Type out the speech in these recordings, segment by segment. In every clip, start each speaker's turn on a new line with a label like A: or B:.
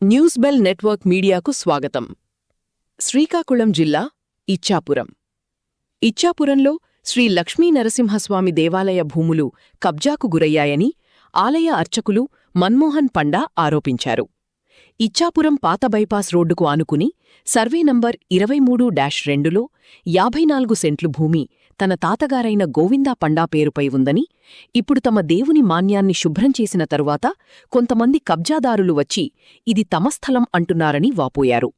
A: News bell network మీడియాకు స్వాగతం. శ్రీకాకుళం జిల్లా ఇచ్చాపురంలో శ్రీ లక్ష్మీ నరసింహస్వామి దేవాలయ భూములు కబ్జాకు గురయ్యాయని ఆలయ అర్చకులు మన్మోహన్ పండా ఆరోపించారు. ఇచ్చాపురం పాత బైపాస్ రోడ్డుకు ఆనుకుని సర్వే నంబర్ 23-2లో 54 సెంట్లు భూమి తన తాతగారైన గోవిందా పండా పేరుపై ఉందని, ఇప్పుడు తమ దేవుని మాన్యాన్ని శుభ్రం చేసిన తరువాత కొంతమంది కబ్జాదారులు వచ్చి ఇది తమ స్థలం అంటున్నారని వాపోయారు.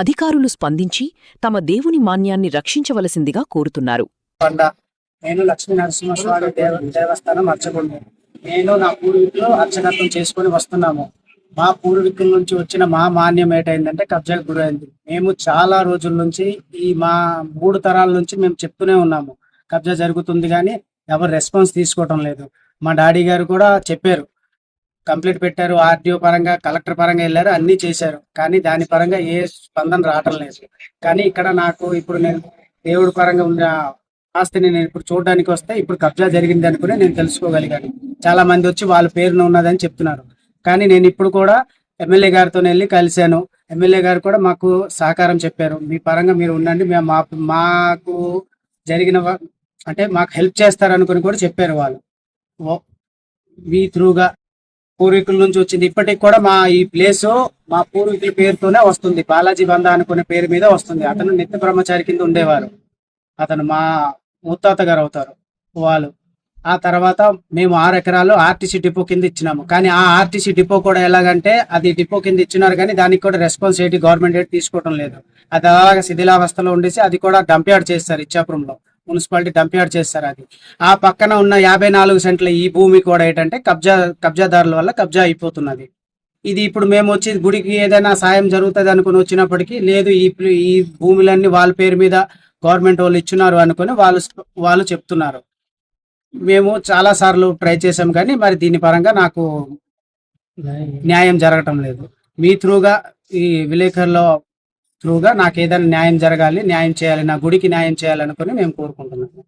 A: అధికారులు స్పందించి తమ దేవుని మాన్యాన్ని రక్షించవలసిందిగా కోరుతున్నారు.
B: నేను లక్ష్మీ నరసింహస్వామి దేవస్థానం అర్చకుడిని. నేను నా పూర్వీకులు అర్చకత్వం చేసుకుని వస్తున్నాము. మా పూర్వీకుల నుంచి వచ్చిన మా మాన్యం ఏంటంటే కబ్జాకు గురైంది. మేము చాలా రోజుల నుంచి మా 3 తరాల నుంచి మేము చెప్తూనే ఉన్నాము కబ్జా జరుగుతుంది, కానీ ఎవరు రెస్పాన్స్ తీసుకోవటం లేదు. మా డాడీ గారు కూడా చెప్పారు, కంప్లీట్ పెట్టారు, ఆర్టీఓ పరంగా కలెక్టర్ పరంగా వెళ్ళారు, అన్నీ చేశారు, కానీ దాని పరంగా ఏ స్పందన రావటం లేదు. కానీ ఇక్కడ నాకు ఇప్పుడు నేను దేవుడి పరంగా ఉన్న ఆస్తిని నేను ఇప్పుడు చూడడానికి వస్తే ఇప్పుడు కబ్జా జరిగింది అనుకుని నేను తెలుసుకోగలిగాను. చాలా మంది వచ్చి వాళ్ళ పేరున ఉన్నదని చెప్తున్నారు, కానీ నేను ఇప్పుడు కూడా ఎమ్మెల్యే గారితో వెళ్ళి కలిశాను. ఎమ్మెల్యే గారు కూడా మాకు సహకారం చెప్పారు, మీ పరంగా మీరు ఉండండి, మేము మాకు జరిగిన అంటే మాకు హెల్ప్ చేస్తారనుకుని కూడా చెప్పారు. వాళ్ళు మీ త్రూగా పూర్వీకుల నుంచి వచ్చింది. ఇప్పటికి కూడా ఈ ప్లేసు మా పూర్వీకుల పేరుతోనే వస్తుంది, బాలాజీ బందా అనుకునే పేరు మీద వస్తుంది. అతను నిత్య బ్రహ్మచారి కింద ఉండేవారు, అతను మా ముత్తాత గారు అవుతారు వాళ్ళు. ఆ తర్వాత మేము 6 ఎకరాలు ఆర్టీసీ డిపో కింద ఇచ్చినాము. కానీ ఆ ఆర్టీసీ డిపో కూడా ఎలాగంటే అది డిపో కింద ఇచ్చినారు, కానీ దానికి కూడా రెస్పాన్సిబిలిటీ గవర్నమెంట్ తీసుకోవడం లేదు. అది అలాగా శిథిలావస్థలో ఉండేసి అది కూడా డంప్ యార్డ్ చేస్తారు. ఇచ్చాపురంలో మున్సిపాలిటీ డంప్ యార్డ్ చేస్తారు. అది ఆ పక్కన ఉన్న 54 సెంట్ల ఈ భూమి కూడా ఏంటంటే కబ్జాదారుల వల్ల కబ్జా అయిపోతున్నది. ఇది ఇప్పుడు మేము వచ్చి గుడికి ఏదైనా సాయం జరుగుతుంది అనుకుని వచ్చినప్పటికీ లేదు, ఈ భూములన్నీ వాళ్ళ పేరు మీద గవర్నమెంట్ వాళ్ళు ఇచ్చున్నారు అనుకుని వాళ్ళు చెప్తున్నారు. మేము చాలా సార్లు ట్రై చేసాం, కానీ మరి దీని పరంగా నాకు న్యాయం జరగటం లేదు. మీ త్రూగా ఈ విలేకరుల త్రూగా నాకు ఏదైనా న్యాయం జరగాలి, న్యాయం చేయాలి, నా గుడికి న్యాయం చేయాలనుకుని మేము కోరుకుంటున్నాము.